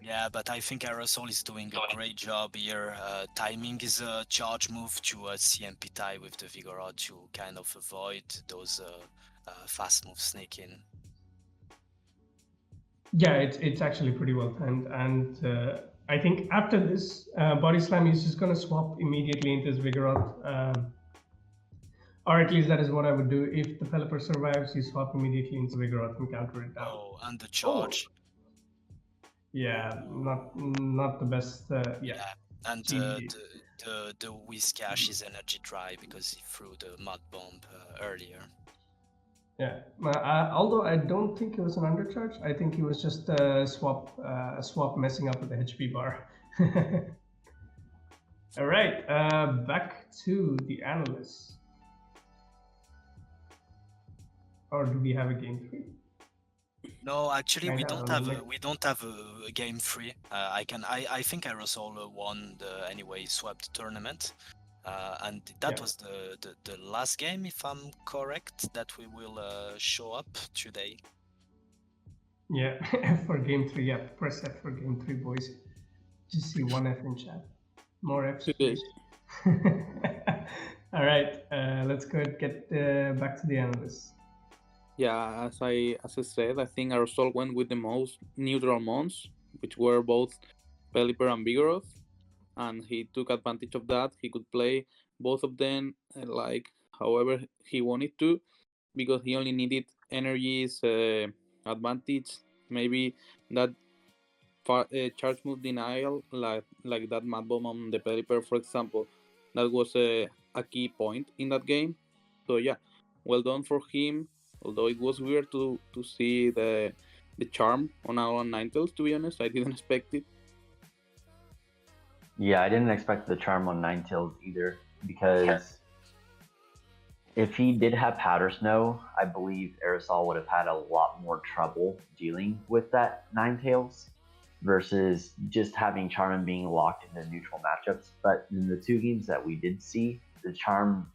Yeah, but I think Aerosol is doing a great job here. Timing is a charge move to a CMP tie with the Vigoroth to kind of avoid those fast moves sneak in. Yeah, it's actually pretty well timed, and I think after this body slam, he's just going to swap immediately into his Vigoroth. Or at least that is what I would do. If the Pelipper survives, you swap immediately into Vigoroth and counter it down. Oh, and the charge. Yeah, not the best. Yeah. And GG. the Whiskash is energy dry because he threw the mud bomb earlier. Yeah, although I don't think it was an undercharge. I think he was just swap messing up with the HP bar. All right, back to the analysts. Or do we have a game 3? No, actually, we don't have a game 3. I think Aerosol won anyway, swept the tournament, and that was the last game, if I'm correct, that we will show up today. Yeah, F for game 3. Yeah, press F for game 3, boys. Just see one F in chat. More Fs, please. All right, let's go and get back to the analysts. Yeah, as I said, I think Aerosol went with the most neutral mons, which were both Pelipper and Vigoroth, and he took advantage of that. He could play both of them like however he wanted to, because he only needed energies advantage. Maybe that charge move denial, like that mad bomb on the Pelipper, for example, that was a key point in that game. So yeah, well done for him. Although it was weird to see the charm on our Ninetales, to be honest. I didn't expect it. Yeah, I didn't expect the charm on Ninetales either, because if he did have Powder Snow, I believe Aerosol would have had a lot more trouble dealing with that Ninetales versus just having Charm and being locked into neutral matchups. But in the 2 games that we did see, the Charm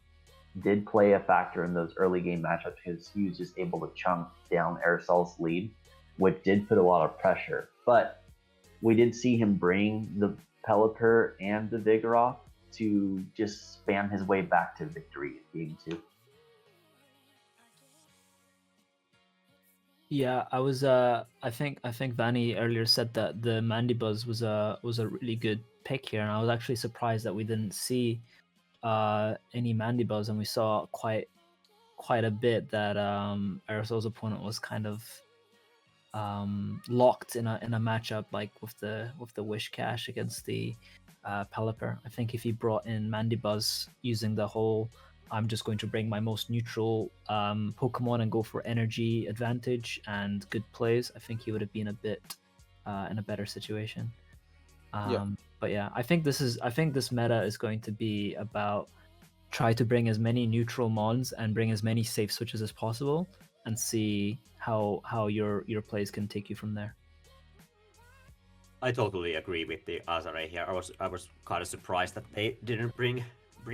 did play a factor in those early game matchups because he was just able to chunk down Aerosol's lead, which did put a lot of pressure. But we did see him bring the Pelipper and the Vigoroth to just spam his way back to victory in game 2. Yeah, I was. I think VaNNiii earlier said that the Mandibuzz was a really good pick here, and I was actually surprised that we didn't see any Mandibuzz, and we saw quite a bit that Aerosol's opponent was kind of locked in a matchup like with the Whiskash against the Pelipper. I think if he brought in Mandibuzz using the whole I'm just going to bring my most neutral Pokemon and go for energy advantage and good plays, I think he would have been a bit in a better situation. But yeah, I think this meta is going to be about try to bring as many neutral mons and bring as many safe switches as possible, and see how your plays can take you from there. I totally agree with the Azaray here. I was kind of surprised that they didn't bring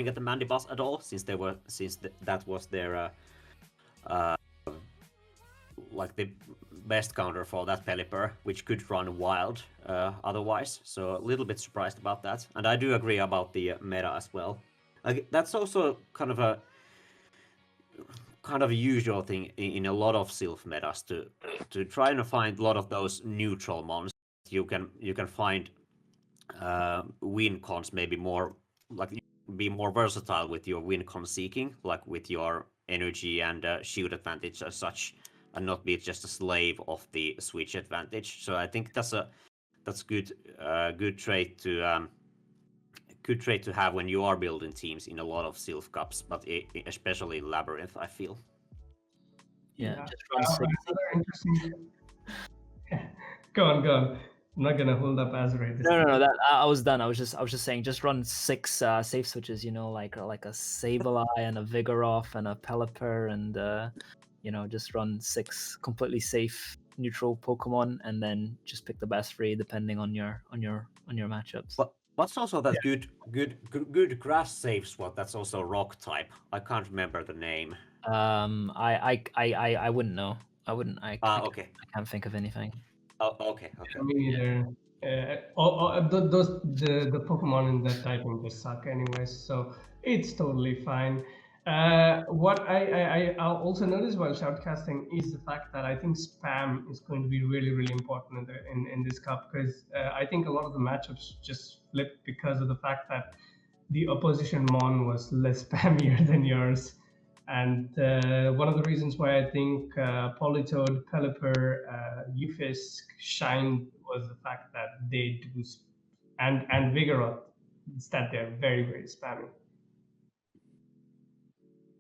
at the Mandibuzz at all, since that was their like the best counter for that Pelipper, which could run wild otherwise. So a little bit surprised about that, and I do agree about the meta as well. That's also kind kind of a usual thing in a lot of Silph metas to try and find a lot of those neutral mons. You can find win cons maybe more like be more versatile with your win con seeking, like with your energy and shield advantage as such, and not be just a slave of the switch advantage. So I think that's good trait to good trait to have when you are building teams in a lot of Silph Cups, but especially in Labyrinth, I feel. Yeah, Yeah. just run six. Another interesting. Go on, go on. I'm not gonna hold up Azaray this No, time. that I was done. I was just saying, just run 6 safe switches. You know, like a Sableye and a Vigoroth and a Pelipper, and you know, just run 6 completely safe neutral Pokemon, and then just pick the best 3 depending on your matchups. But what's also that good grass safe spot that's also rock type? I can't remember the name. I wouldn't know. I Okay. I can't think of anything. Oh, okay. Me neither. The Pokemon in that typing just suck anyways, so it's totally fine. What I'll also notice while shoutcasting is the fact that I think spam is going to be really important in this cup, because I think a lot of the matchups just flip because of the fact that the opposition mon was less spammier than yours. And one of the reasons why I think Politoed, Pelipper, Ufisk shined was the fact that they do, and Vigoroth, is that they're very spammy,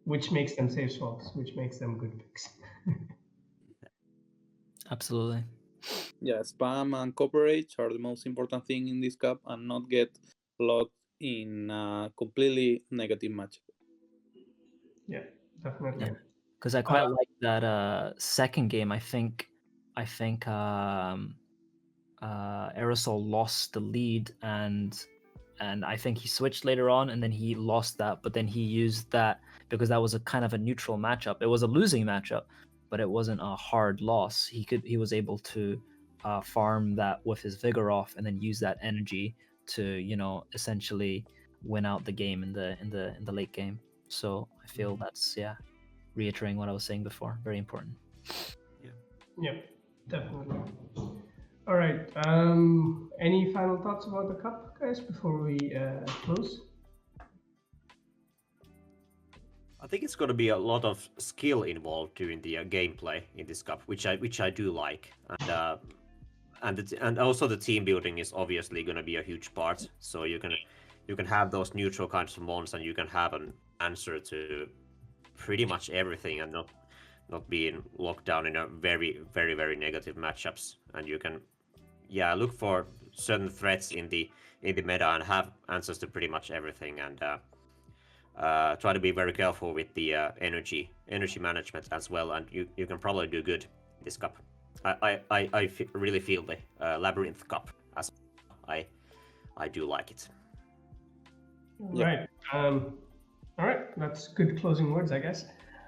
which makes them safe swaps, which makes them good picks. Absolutely. Yeah, spam and coverage are the most important thing in this cup, and not get locked in a completely negative match. Yeah, definitely. Yeah, because I quite like that second game. I think Aerosol lost the lead, and I think he switched later on, and then he lost that. But then he used that because that was a kind of a neutral matchup. It was a losing matchup, but it wasn't a hard loss. He was able to farm that with his Vigoroth, and then use that energy to, you know, essentially win out the game in the late game. So I feel that's, yeah, reiterating what I was saying before, very important. Yeah, definitely. All right. Any final thoughts about the cup, guys, before we close? I think it's going to be a lot of skill involved during the gameplay in this cup, which I do like, and also the team building is obviously going to be a huge part. So you can have those neutral kinds of mons, and you can have an answer to pretty much everything, and not being locked down in a very negative matchups. And you can look for certain threats in the meta and have answers to pretty much everything, and try to be very careful with the energy management as well, and you can probably do good in this cup. I really feel the Labyrinth Cup as I do like it. Right. All right. That's good closing words, I guess.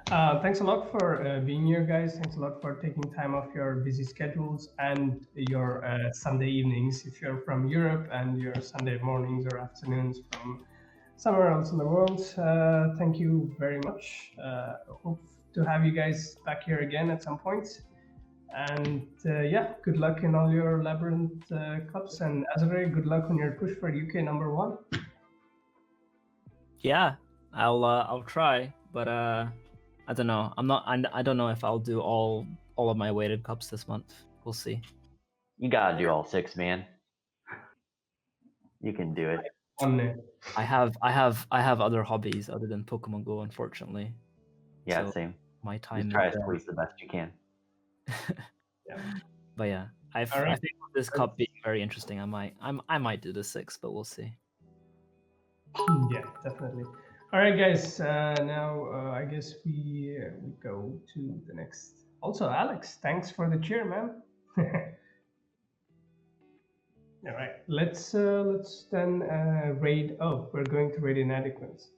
Thanks a lot for being here, guys. Thanks a lot for taking time off your busy schedules and your Sunday evenings if you're from Europe, and your Sunday mornings or afternoons from somewhere else in the world. Thank you very much. Hope to have you guys back here again at some point. And good luck in all your Labyrinth Cups. And Azaray, good luck on your push for UK #1. Yeah, I'll try, but I don't know. I don't know if I'll do all of my weighted cups this month. We'll see. You gotta do all 6, man. You can do it. I have other hobbies other than Pokemon Go, unfortunately. Yeah, So same. my time Just try is to squeeze the best you can. But yeah, I think with this cup being very interesting, I might do the 6, but we'll see. Yeah, definitely. All right, guys. Now I guess we go to the next. Also, Alex, thanks for the cheer, man. All right, let's then raid. Oh, we're going to raid Inadequates.